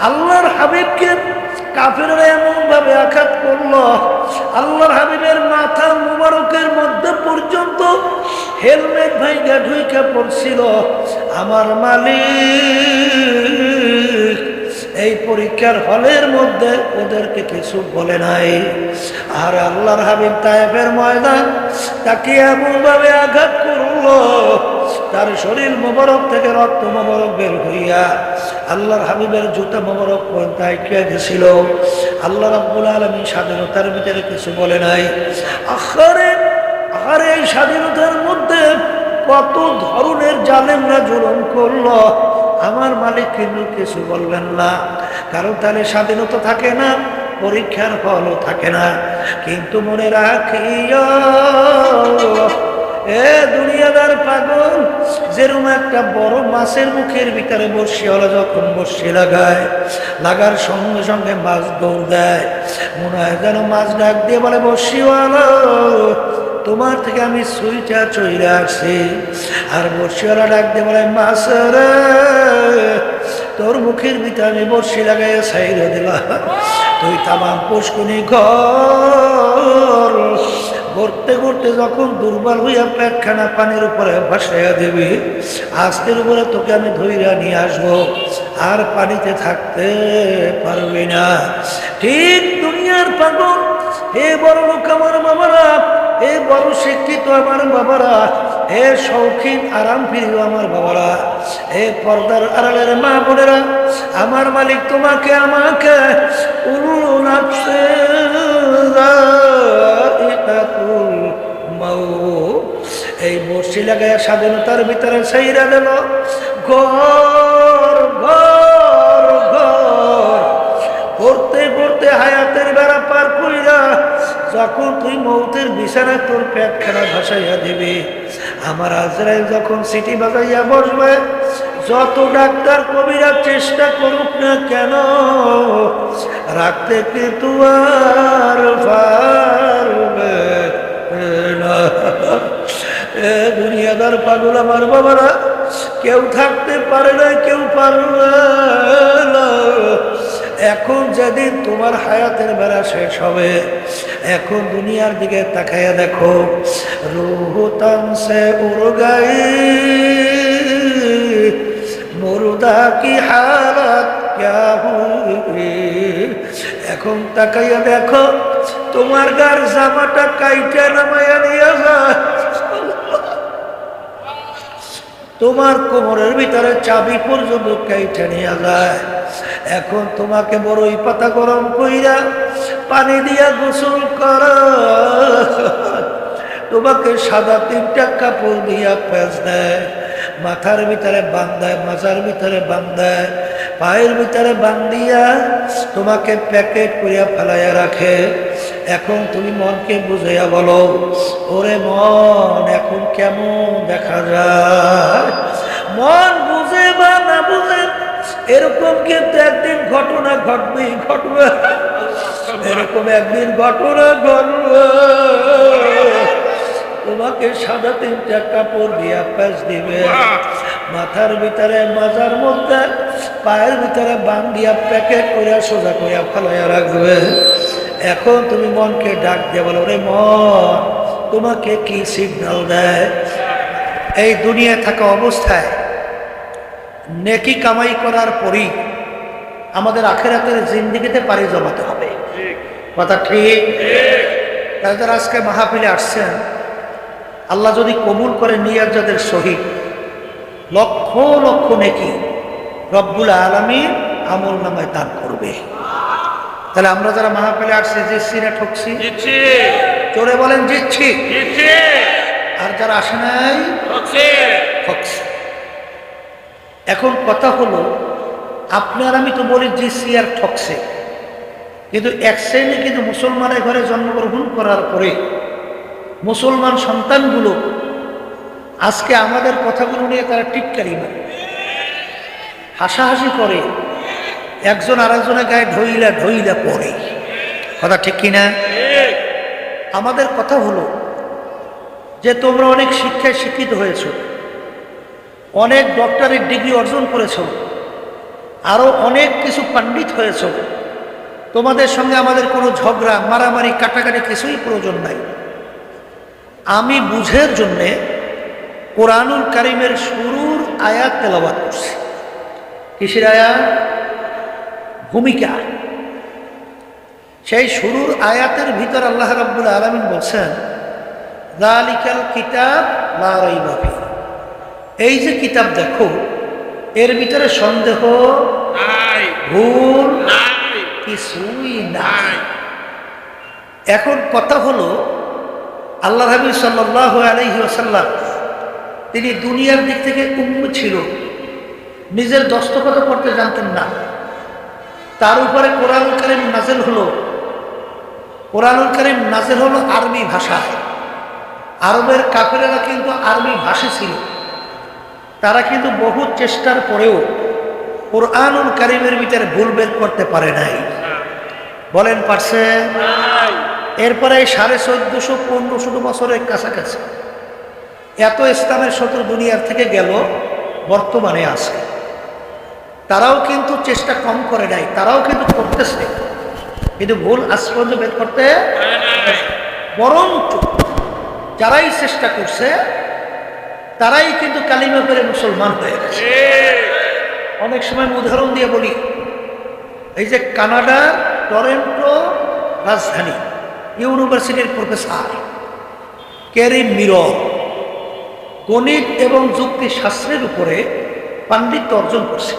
আল্লাহর হাবিবকে কাফেররা এমন ভাবে আঘাত করলো, আল্লাহর হাবিবের মাথা মুবারকের মধ্যে পর্যন্ত হেলমেট ভাইগা ঢুইকা পড়ছিল। আমার মালিক এই পরীক্ষার হলের মধ্যে ওদেরকে কিছু বলে নাই। আর আল্লাহর হাবিব তায়েফের ময়দান তাকে এমন ভাবে আঘাত করলো, তার শরীর মোবারক থেকে রক্ত মোবারক বের হইয়া আল্লাহর হাবিবের জুতা মোবারক পর্যন্ত আটকে গেছিল। আল্লাহ রাব্বুল আলামিন স্বাধীনতার ভিতরে কিছু বলে নাই। আরে এই স্বাধীনতার মধ্যে কত ধরনের জালেমরা জুলুম করলো, আমার মালিক কিন্তু কিছু বললেন না। কারণ তাহলে স্বাধীনতা থাকে না, পরীক্ষার ফলও থাকে না। কিন্তু মনে রাখিও এ দুনিয়াদার পাগল, যেরকম একটা বড় মাছের মুখের ভিতরে বড়শিওয়ালা যখন বড়শি লাগার সঙ্গে সঙ্গে মাছ দৌড় দেয়, মনে হয় যেন মাছ ডাক দিয়ে বলে, বড়শিওয়ালা তোমার থেকে আমি সুইটা চইরে আসছি। আর বড়শিওয়ালা ডাক দিয়ে বলে, মাছ রে তোর মুখের ভিতরে আমি বড়শি লাগাইয়া ছাইরে দিলাম, তুই তামাম পুষ্কুনি ঘর ঘুরতে ঘুরতে যখন দুর্বল হইয়া পেটখানা পানির উপরে ভাসাইয়া দিবি, আস্তের উপরে তোকে আমি ধইরা নিয়ে আসবো, আর পানিতে থাকতে পারবি না। ঠিক দুনিয়ার পাগল, হে বড় লোক আমার বাবারা, হে বড় শিক্ষিত আমার বাবারা, হে শৌখিন আরাম প্রিয় আমার বাবারা, হে পর্দার আড়ালের মা বোনেরা, আমার মালিক তোমাকে আমাকে কুল্লু নাফসিন যায়িকাতুল মাউত এই বর্ষি লাগায় স্বাধীনতার ভিতরে ছাইরা দিল। ঘর ঘর ঘর পড়তে পড়তে হায়াতের বেড়া পার কইরা যখন তুই মৌতের বিছানায় তোর পেটখানা ভাসাইয়া দিবি, আমার আজরাইল যখন সিটি বাজাইয়া বসবে, যত ডাক্তার কবিরা চেষ্টা করুক না কেন, রাখতে কিন্তু আর পারবে না। এ দুনিয়াদার পাগল আমার বাবারা, কেউ থাকতে পারে না, কেউ পারবে না। এখন যেদিন তোমার হায়াতের বেড়া শেষ হবে, এখন দুনিয়ার দিকে তাকাইয়া দেখো, রূহ তন সে উড় গই, মুর্দা কি হালত ক্যা হুই। এখন তাকাইয়া দেখো, তোমার গার জামাটা কাইটা নামাইয়া নিয়ে যায়, তোমার কোমরের ভিতরে চাবি পর্যন্ত কাইটা নিয়ে যায়। এখন তোমাকে বড়ই পাতা গরম কইরা পানি দিয়া গোসল কর, তোমাকে সাদা 3টা কাপড় দিয়া পেঁচ দেয়, মাথার ভিতরে বান্ধায়, মাজার ভিতরে বান্ধায়, পায়ের ভিতরে বান্ধিয়া তোমাকে প্যাকেট করিয়া ফেলাইয়া রাখে। এখন তুমি মনকে বুঝাইয়া বলো, ওরে মন এখন কেমন দেখা যায়? মন বুঝে বা না বুঝে, এরকম কিন্তু একদিন ঘটনা ঘটবে, এরকম একদিন ঘটনা ঘটবে। তোমাকে সাদা 3টা কাপড় দিয়া প্যাচ দিবে, মাথার ভিতরে, মাজার মধ্যে, পায়ের ভিতরে বান্ধিয়া প্যাকেট করে সোজা করিয়া ফেলাইয়া রাখবে। এখন তুমি মনকে ডাক দিয়ে বলো, রে মন, তোমাকে কি সিগন্যাল দেয়? এই দুনিয়ায় থাকা অবস্থায় নেকি কামাই করার পরই আমাদের আখিরাতের জিন্দেগিতে পাড়ি জমাতে হবে। কথা ঠিক? যারা আজকে মাহফিলে আসছেন, আল্লাহ যদি কবুল করে নিয়াত যাদের শহীদ, লক্ষ লক্ষ নেকি রব্বুল আলামিন আমল নামায় দান করবে। তাহলে আমরা যারা মাহফিলে আসছে, জিতছি না ঠকছি? জোরে বলেন, জিতছি। আর যারা আসে নাই, ঠকছি। এখন কথা হলো, আপনার আমি তো বলি জিতছি আর ঠকছে, কিন্তু এক শ্রেণী কিন্তু মুসলমানের ঘরে জন্মগ্রহণ করার পরে মুসলমান সন্তানগুলো আজকে আমাদের কথাগুলো নিয়ে তারা টিটকারি মারে, হাসাহাসি করে, একজন আরেকজনের গায়ে ঢইলা ঢইলা পড়ে। কথা ঠিক কিনা? আমাদের কথা হলো যে তোমরা অনেক শিক্ষায় শিক্ষিত হয়েছ, অনেক ডক্টরেট ডিগ্রি অর্জন করেছ, আরো অনেক কিছু পণ্ডিত হয়েছ, তোমাদের সঙ্গে আমাদের কোনো ঝগড়া মারামারি কাটাকাটি কিছুই প্রয়োজন নাই। আমি বুঝের জন্যে কোরআনুল কারীমের শুরুর আয়াত তেলাওয়াত করছি। কিসের আয়াত? ভূমিকা। সেই শুরুর আয়াতের ভিতর আল্লাহ রাব্বুল আলামিন বলছেন, যালিকাল কিতাব লা রাইবা ফীহি, এই যে কিতাব দেখো এর ভিতরে সন্দেহ নাই, ভুল নাই, কিছুই নাই। এখন কথা হলো, আল্লাহ হাবিব সাল্লাল্লাহু আলাইহি ওয়াসাল্লাম তিনি দুনিয়ার দিক থেকে উম্ম ছিল, নিজের দস্তখত করতে জানতেন না। তার উপরে কোরআনুল কারীম নাযিল হলো। কোরআনুল কারীম নাযিল হলো আরবি ভাষায়। আরবের কাফেরেরা কিন্তু আরবি ভাষী ছিল, তারা কিন্তু বহু চেষ্টার পরেও কোরআনুল কারীমের ভিতরে ভুল বের করতে পারে নাই। বলেন পারছে? এরপরে 1450-1500 বছরের কাছাকাছি এত ইসলামের শত্রু দুনিয়ার থেকে গেল, বর্তমানে আছে। তারাও কিন্তু চেষ্টা কম করে নাই, তারাও কিন্তু করতেছে, কিন্তু ভুল আজ পর্যন্ত বের করতে বরঞ্চ যারাই চেষ্টা করছে তারাই কিন্তু কালিমা পড়ে মুসলমান হয়ে গেছে। অনেক সময় উদাহরণ দিয়ে বলি, এই যে কানাডার টরেন্টো রাজধানী ইউনিভার্সিটির প্রফেসর ক্যারি মিরর গণিত এবং যুক্তিশাস্ত্রের উপরে পাণ্ডিত্য অর্জন করছে।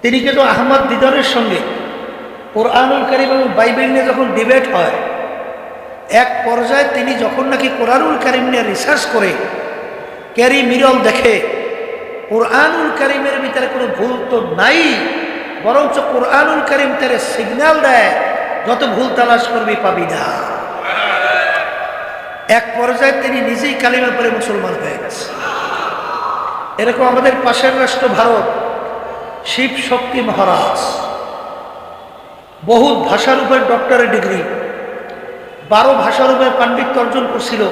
তিনি কিন্তু আহমদ দিদারের সঙ্গে কোরআনুল কারীম এবং বাইবেল নিয়ে যখন ডিবেট হয়, এক পর্যায়ে তিনি যখন নাকি কোরআনুল কারীম নিয়ে রিসার্চ করে ক্যারি মিরল দেখে কোরআনুল কারীমের ভিতরে কোনো ভুল তো নাই, বরঞ্চ কোরআনুল কারীম তার সিগন্যাল দেয় যত ভুল তালাশ করবি পাবি না। এক পর্যায়ে তিনি নিজেই কালিমা পড়ে মুসলমান হয়ে গেছে। এরকম আমাদের পাশের রাষ্ট্র ভারত, শিব শক্তি মহারাজ বহু ভাষার উপর ডক্টরেট ডিগ্রি, 12 ভাষার উপর পাণ্ডিত্য অর্জন করছিল।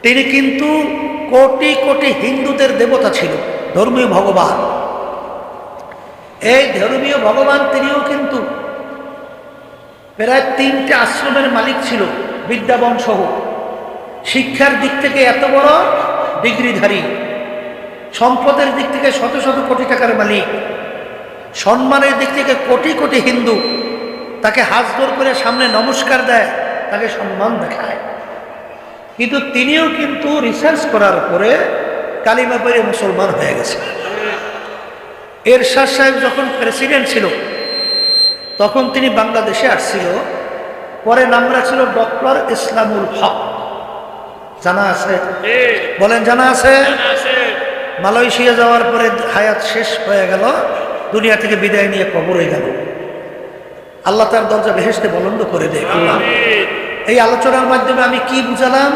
তিনি কিন্তু কোটি কোটি হিন্দুদের দেবতা ছিল, ধর্মীয় ভগবান। এই ধর্মীয় ভগবান তিনিও কিন্তু প্রায় 3টে আশ্রমের মালিক ছিল, বিদ্যাবন সহ। শিক্ষার দিক থেকে এত বড় ডিগ্রিধারী, সম্পদের দিক থেকে শত শত কোটি টাকার মালিক, সম্মানের দিক থেকে কোটি কোটি হিন্দু তাকে হাত জোড় করে সামনে নমস্কার দেয়, তাকে সম্মান দেখায়। কিন্তু তিনিও কিন্তু রিসার্চ করার পরে কালিমা পড়ে মুসলমান হয়ে গেছে। এরশাদ সাহেব যখন প্রেসিডেন্ট ছিল তখন তিনি বাংলাদেশে আসছিল, পরে নাম রাখছিল ডক্টর ইসলামুল হক। জানা আছে? বলেন জানা আছে? মালয়েশিয়া যাওয়ার পরে হায়াত শেষ হয়ে গেল, দুনিয়া থেকে বিদায় নিয়ে কবরে গেল। আল্লাহ তার দরজা বেহেশতে বুলন্দ করে দেয়। আল্লাহ। এই আলোচনার মাধ্যমে আমি কি বুঝালাম?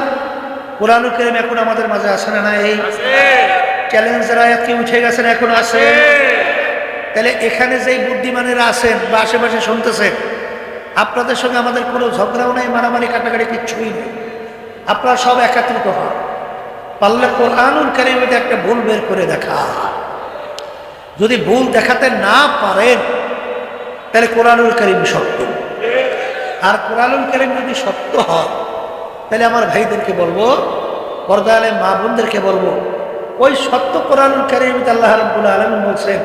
কোরআনুল কারীম এখন আমাদের মাঝে আসে না? এই চ্যালেঞ্জের আয়াত কি উঠে গেছেন? এখন আছে। তাহলে এখানে যেই বুদ্ধিমানেরা আছেন বা আশেপাশে শুনতেছেন, আপনাদের সঙ্গে আমাদের কোনো ঝগড়াও নাই, মারামারি কাটাকাটি কিচ্ছুই নেই। আপনারা সব একত্রিত হন, পারলে কোরআনুল কারীমে একটা ভুল বের করে দেখা। যদি ভুল দেখাতে না পারেন তাহলে কোরআনুল কারীম সত্য। আর কোরআনুল কারীম যদি সত্য হয় তাহলে আমার ভাইদেরকে বলবো, পর্দালে মা বোনদেরকে বলবো, ওই সত্য কোরআনুল কারীমে আল্লাহ রাব্বুল আলামিন বলছেন,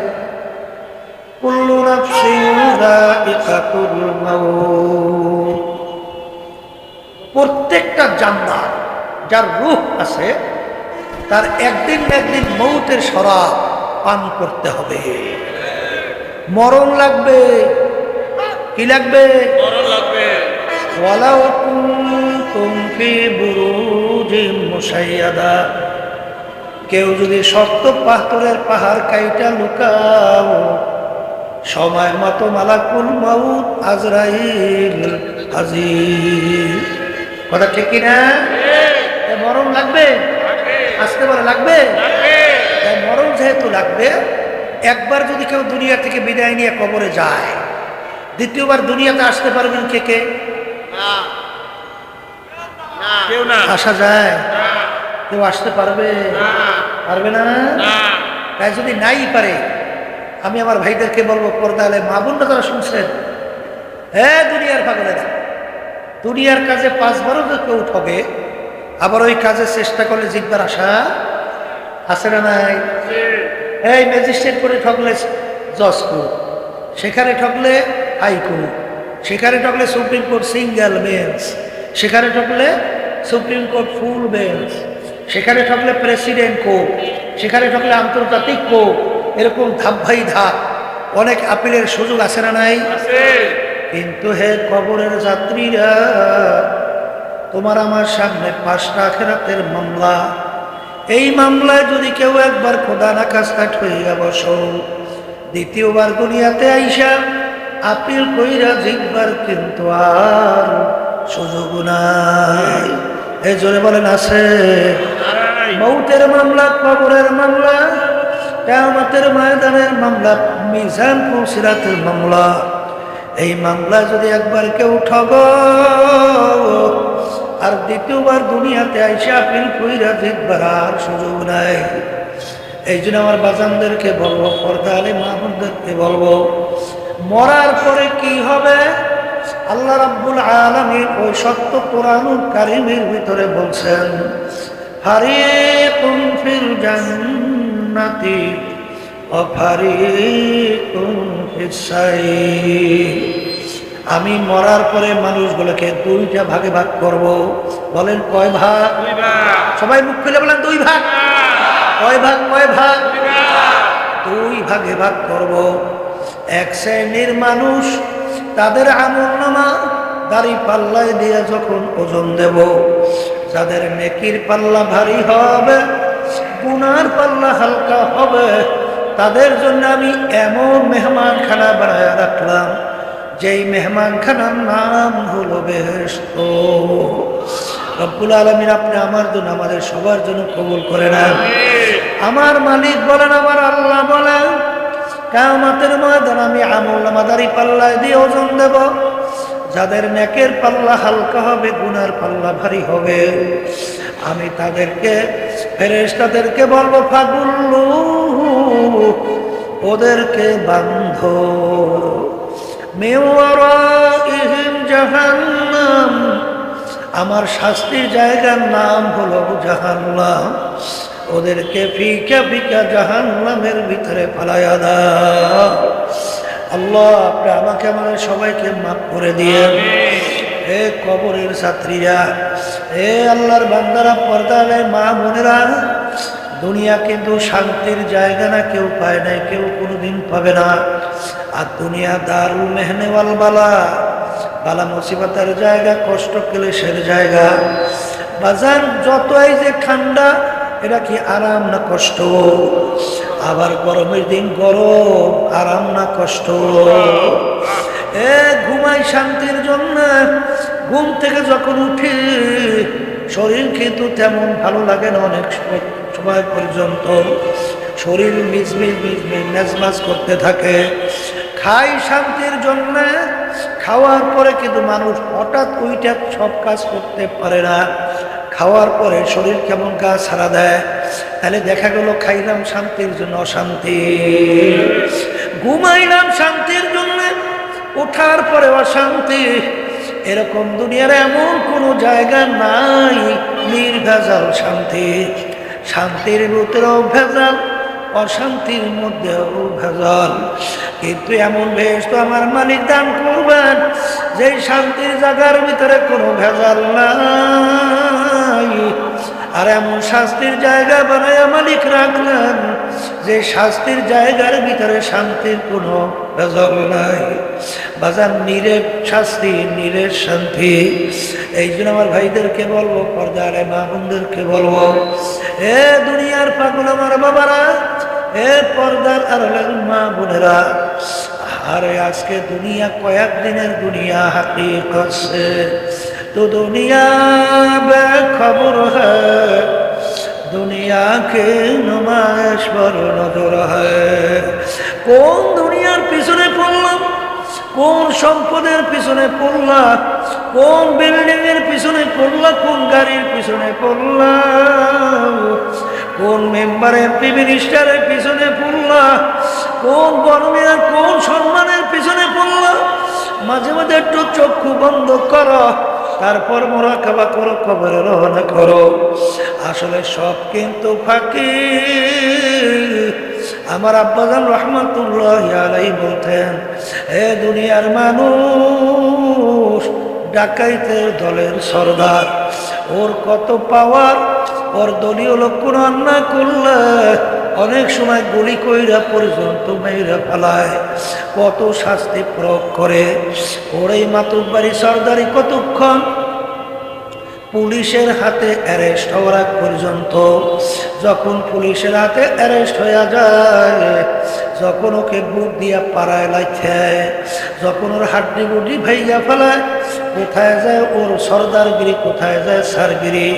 কুল্লু নাফসিন যায়িকাতুল মাউত, প্রত্যেকটা জান্নাত যার রূহ আছে তার একদিন না একদিন মৌতের শরাব পান করতে হবে। মরণ লাগবে। কি লাগবে? মরণ লাগবে। ওয়ালাউ কুনতুম ফি বুরুজিন মুশাইয়াদা, কেউ যদি শক্ত পাথরের পাহাড় কাইটা লুকাও, সময় মতো মালাকুল মাউত আজরাইল হাজির। কথা ঠিক কিনা? মরণ লাগবে, আসতে পারে লাগবে। মরণ যেহেতু লাগবে, একবার যদি কেউ দুনিয়া থেকে বিদায় নিয়ে কবরে যায়, দ্বিতীয়বার দুনিয়াতে আসতে পারবেন কে কে? আসা যায়? কেউ আসতে পারবে? পারবে না। তাই যদি নাই পারে আমি আমার ভাইদেরকে বলবো, পর্দা আলে মা বোনরা তারা শুনছেন, হ্যাঁ দুনিয়ার পাগলেরা, দুনিয়ার কাজে 5 বারও যদি কেউ ঠকে, আবার ওই কাজের চেষ্টা করলে জিতবার আশা আছে না নাই? এই ম্যাজিস্ট্রেট করে ঠকলে জজ কোর্ট, সেখানে ঠকলে হাইকোর্ট, সেখানে ঠকলে সুপ্রিম কোর্ট সিঙ্গেল বেঞ্চ, সেখানে ঠকলে সুপ্রিম কোর্ট ফুল বেঞ্চ, সেখানে ঠকলে প্রেসিডেন্ট কোর্ট, সেখানে ঠকলে আন্তর্জাতিক কোর্ট, এরকম ধাপ ভাই ধাপ অনেক আপিলের সুযোগ আছে না নাই? কিন্তু হে কবরের যাত্রীরা, তোমার আমার সামনে 5টা আখিরাতের মামলা। এই মামলায় যদি কেউ একবার খোদা না কাজকাট হইয়া বসো, দ্বিতীয়বার দুনিয়াতে আইসা আপিল কইরা জিতবার কিন্তু আর সুযোগ নাই। এই জোরে বলেন আছে? মৌতের মামলা, কবরের মামলা, কিয়ামতের ময়দানের মামলা, মিজান পুলসিরাতের মামলা। এই মামলা যদি একবার কেউ ঠগ আর দ্বিতীয়বার দুনিয়াতে আইসা আপিল কইরা জিতবার আর সুযোগ নাই। এই জন্য আমার বাজানদেরকে বলবো, পর্দা আলে মা বোনদেরকে বলবো, মরার পরে কি হবে আল্লাহ রাব্বুল আলামিন ওই সত্য কোরআনুল কারীমের ভিতরে বলছেন, ফারিকুন ফিল জান্নাতি ওয়া ফারিকুন ফিস সাইর। আমি মরার পরে মানুষগুলোকে 2টা ভাগে ভাগ করব। বলেন কয় ভাগ? সবাই মুখ খুলে বলেন 2 ভাগ। কয় ভাগ? কয় ভাগ? 2 ভাগে ভাগ করব। এক শ্রেণীর মানুষ, তাদের আমলনামা দাড়ি পাল্লায় দিয়ে যখন ওজন দেব, যাদের নেকির পাল্লা ভারী হবে, গুনার পাল্লা হালকা হবে, তাদের জন্য আমি এমন মেহমানখানা বানায় রাখলাম, যেই মেহমানখানার নাম হলো বেহেশত। রব্বুল আলামিন আপনি আমার জন্য, আমাদের সবার জন্য কবুল করে নেন। আমার মালিক বলেন, আমার আল্লাহ বলেন, কিয়ামতের ময়দানে আমি আমলনামা দাড়ি পাল্লায় দিয়ে ওজন দেব, যাদের নেকের পাল্লা হালকা হবে, গুনার পাল্লা ভারী হবে, আমি তাদেরকে, ফেরেশতাদেরকে বলবো, ফাগুল্লু, ওদেরকে বান্ধো, মিওয়ারাইহিম জাহান্নাম, আমার শাস্তির জায়গার নাম হলো জাহান্নাম, ওদেরকে ফিকা ফিকা জাহান্নামের ভিতরে ফালাইয়া দাও। আল্লাহ আপনি আমাকে, আমাদের সবাইকে মাফ করে দিয়েন। হে কবরের ছাত্রীরা, হে আল্লাহর বান্দারা, পর্দা আলে মা বোনেরা, দুনিয়া কিন্তু শান্তির জায়গা না, কেউ পায় নাই, কেউ কোনোদিন পাবে না। আর দুনিয়া দারুল মেহনে ওয়াল বালা, বালা মুসিবতের জায়গা, কষ্ট ক্লেশের জায়গা। বাজার যতই যে ঠান্ডা, এটা কি আরাম না কষ্ট? আবার গরমের দিন গরম, আরাম না কষ্ট? ঘুমাই শান্তির জন্য, ঘুম থেকে যখন উঠি শরীর কিন্তু তেমন ভালো লাগে না, অনেক সময় পর্যন্ত শরীর মিজমিজ মিজমিজ মেজমাজ করতে থাকে। খাই শান্তির জন্য, খাওয়ার পরে কিন্তু মানুষ হঠাৎ ওইটা সব কাজ করতে পারে না। খাওয়ার পরে শরীর কেমন গা ছাড়া দেয়। তাহলে দেখা গেল খাইলাম শান্তির জন্য অশান্তি, ঘুমাইলাম শান্তির জন্য, ওঠার পরে অশান্তি। এরকম দুনিয়ার এমন কোনো জায়গা নাই নির্ভেজাল শান্তি। শান্তির ভিতরেও ভেজাল, অশান্তির মধ্যেও ভেজাল। কিন্তু এমন বেশ তো আমার মালিক দান করবেন, যে শান্তির জায়গার ভিতরে কোনো ভেজাল নাই। আর এমন শাস্তির জায়গা বানায় মালিক রাখলেন, যে শাস্তির জায়গার ভিতরে শান্তির কোনো ভেজাল নাই। বাজার নিরেট শাস্তি, নিরেট শান্তি। এই জন্য আমার ভাইদেরকে বলবো, পর্দা আলে মা বোনদেরকে বলবো, এ দুনিয়ার পাগল আমার বাবারা, এ পর্দার আড়ালের মা বোনেরা, আরে আজকে দুনিয়া কয়েকদিনের দুনিয়া হাকিকত সে তো দুনিয়া বেখবর হ্যায়, দুনিয়া কে নুমাইশ पर নজর হ্যায়। কোন দুনিয়ার পিছনে পড়লাম, কোন সম্পদের পিছনে পড়লাম, কোন বিল্ডিং এর পিছনে পড়লাম, কোন গাড়ির পিছনে পড়লাম, কোন মেম্বার এমপি মিনিস্টারের পিছনে পড়লাম, কোন বর্মের কোন সম্মানের পিছনে পড়ল। মাঝে মাঝে একটু চক্ষু বন্ধ করো, তারপর মুরাকাবা করো, কবরে রওনা করো। আসলে সব কিন্তু ফাঁকি। আমার আব্বাজান রহমাতুল্লাহি আলাইহি বলতেন, এ দুনিয়ার মানুষ ডাকাইতের দলের সর্দার, ওর কত পাওয়ার, ওর দলীয় লোক কোনো অন্যায় করলে অনেক সময় গুলি কইরা পর্যন্ত মেয়েরা ফেলায়, কত শাস্তি প্রয়োগ করে। ওর এই মাতুব্বাড়ি সর্দারি কতক্ষণ পুলিশের হাতে অ্যারেস্ট হওয়ার আগ পর্যন্ত। যখন পুলিশের হাতে অ্যারেস্ট হয়ে যায়, যখন ওকে বুক দিয়া পাড়ায় লাইছে, যখন ওর হাড্ডি গুড্ডি ভাইয়া ফেলায়, কোথায় যায় ওর সর্দারগিরি, কোথায় যায় সারগিরি।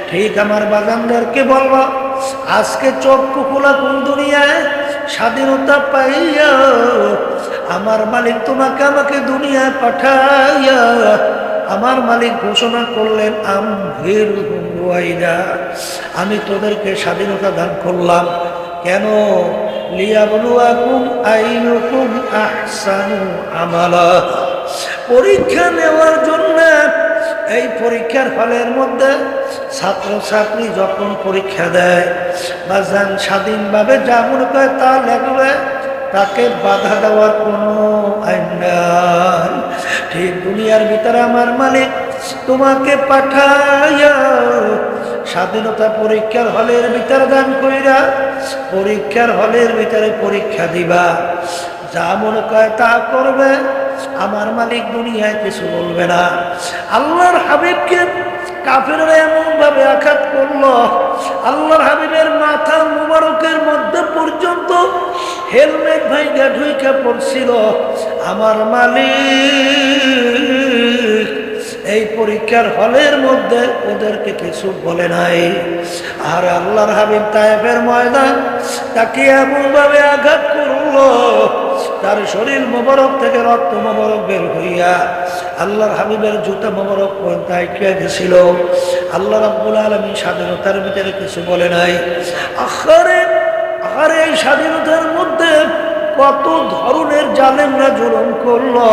ঠিক আমার বাগানদারকে বলবো, আজকে চক্ষু খোলা কোন দুনিয়ায় স্বাধীনতা পাইয়া আমার মালিক তোমাকে আমাকে দুনিয়ায় পাঠাইয়া আমার মালিক ঘোষণা করলেন, আমি তোদেরকে স্বাধীনতা দান করলাম। কেন? লিয়াবলুয়াকুম আইয়ুকুম আহসানু আমালা, পরীক্ষা নেওয়ার জন্য। এই পরীক্ষার ফলের মধ্যে ছাত্রছাত্রী যখন পরীক্ষা দেয় বা যান স্বাধীনভাবে যা মনে করে তা লেখবে, তাকে বাধা দেওয়ার কোনো আইন নাই। ঠিক দুনিয়ার ভিতরে আমার মালিক তোমাকে পাঠাইয়া স্বাধীনতা পরীক্ষার হলের ভিতরে দান কইরা পরীক্ষার হলের ভিতরে পরীক্ষা দিবা, যা মনে করে তা করবে, আমার মালিক দুনিয়ায় কিছু বলবে না। আল্লাহর হাবিবকে কাফেররা এমন ভাবে আঘাত করলো, আল্লাহর হাবিবের মাথা মুবারকের মধ্যে পর্যন্ত হেলমেট ভাইগা ঢুইকা পড়ছিল। আমার মালিক এই পরীক্ষার হলের মধ্যে ওদেরকে কিছু বলে নাই। আর আল্লাহর হাবিব তায়েফের ময়দান তাকে এমন ভাবে আঘাত করলো, তার শরীর মোবারক থেকে রক্ত মোবারক বের হইয়া আল্লাহর হাবিবের জুতা মোবারক পর্দায় গেছিল। আল্লাহ রাব্বুল আলামিন স্বাধীনতার ভিতরে কিছু বলে নাই। আরে এই স্বাধীনতার মধ্যে কত ধরনের জালেমরা জুলুম করলো,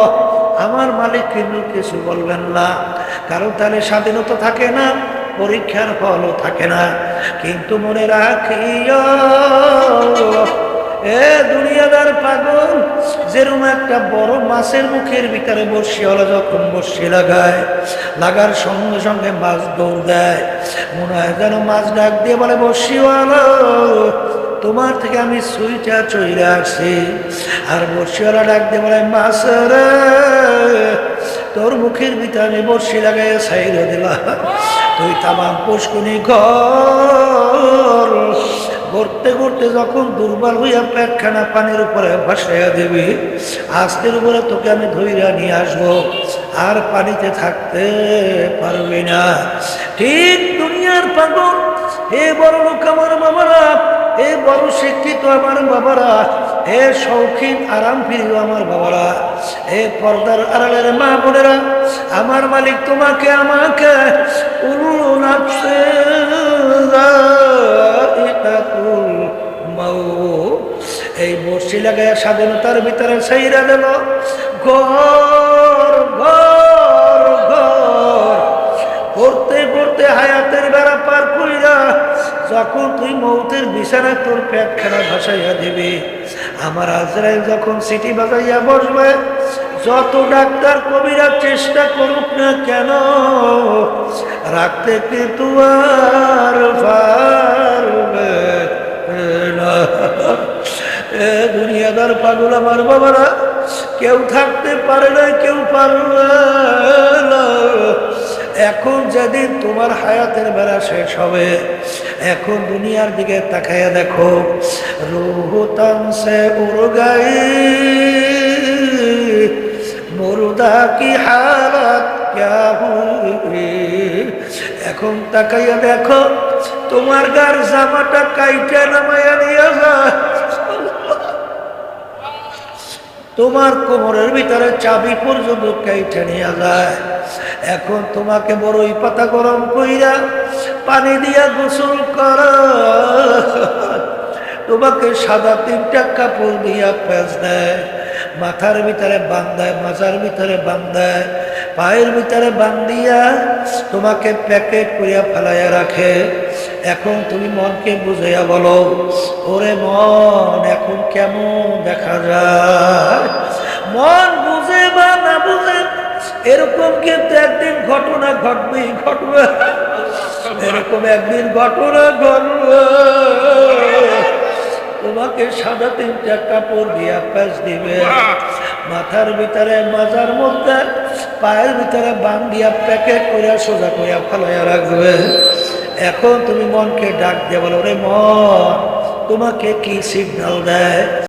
আমার মালিক কিন্তু কিছু বলবেন না। কারণ তাহলে স্বাধীনতা থাকে না, পরীক্ষার ফলও থাকে না। কিন্তু মনে রাখিও, এ দুনিয়াদার পাগল, যেরকম একটা বড় মাছের মুখের ভিতরে বড়শিওয়ালা যখন বড়শি লাগার সঙ্গে সঙ্গে মাছ দৌড় দেয়, মনে হয় যেন মাছ ডাক দিয়ে বলে, বড়শিওয়ালা তোমার থেকে আমি সুইটা চইরা আসছি। আর বড়শিওয়ালা ডাক দিয়ে বলে, মাছ রে তোর মুখের ভিতরে আমি বড়শি লাগাই ছাইরা দিলাম, তুই তামাম পুষ্কুনি ঘর ঘুরতে ঘুরতে যখন দুর্বল হইয়া পেটখানা পানির উপরে ভাসাইয়া দিবি, আস্তের উপরে তোকে আমি ধইরা নিয়ে আসবো, আর পানিতে থাকতে পারবি না। ঠিক দুনিয়ার পাগল, হে বড় লোক আমার বাবারা, হে বড় শিক্ষিত আমার বাবারা, হে শৌখিন আরাম প্রিয় আমার বাবারা, হে পর্দার আড়ালের মা বোনেরা, আমার মালিক তোমাকে আমাকে উল্লু নাফসে এই বর্ষি লাগায় স্বাধীনতার ভিতরে ছাইরা দিল। ঘর ঘর ঘর করতে করতে হায়াতের বেড়া পার কইরা যখন তুই মৌতের বিছানায় তোর পেটখানা ভাসাইয়া দিবি, আমার আজরাইল যখন সিটি বাজাইয়া বসবে, যত ডাক্তার কবিরা চেষ্টা করুক না কেন, রাখতে কিন্তু আর পারবে না। এ দুনিয়াদার পাগল আমার বাবারা, কেউ থাকতে পারে না, কেউ পারবে না। এখন যেদিন তোমার হায়াতের বেলা শেষ হবে, এখন দুনিয়ার দিকে তাকাইয়া দেখো, রূহ তন সে উড় গই, মুর্দা কি হালত ক্যা হুই। এখন তাকাইয়া দেখো, তোমার গার জামাটা কাইটা নামাইয়া নিয়ে যায়, তোমার কোমরের ভিতরে চাবি পর্যন্ত কাইটা নিয়ে যায়। এখন তোমাকে বড়ই পাতা গরম কইরা পানি দিয়া গোসল কর, তোমাকে সাদা তিনটা কাপড় দিয়া প্যাঁচ দেয়, মাথার ভিতরে বান্ধায়, মাজার ভিতরে বান্ধায়, পায়ের ভিতরে বান্ধিয়া তোমাকে প্যাকেট করিয়া ফেলাইয়া রাখে। এখন তুমি মনকে বুঝাইয়া বলো, ওরে মন এখন কেমন দেখা যায়? মন বুঝে বা না বুঝে এরকম কিন্তু একদিন ঘটনা ঘটবে, এরকম একদিন ঘটনা ঘটবে। তোমাকে সাদা তিনটা কাপড় দিয়া প্যাঁচ দিবে, মাথার ভিতরে, মাজার মধ্যে, পায়ের ভিতরে বান্ধিয়া প্যাকেট করিয়া সোজা করিয়া ফেলাইয়া রাখবে। এখন তুমি মনকে ডাক দিয়ে বলো, রে মন তোমাকে কি সিগন্যাল দেয়?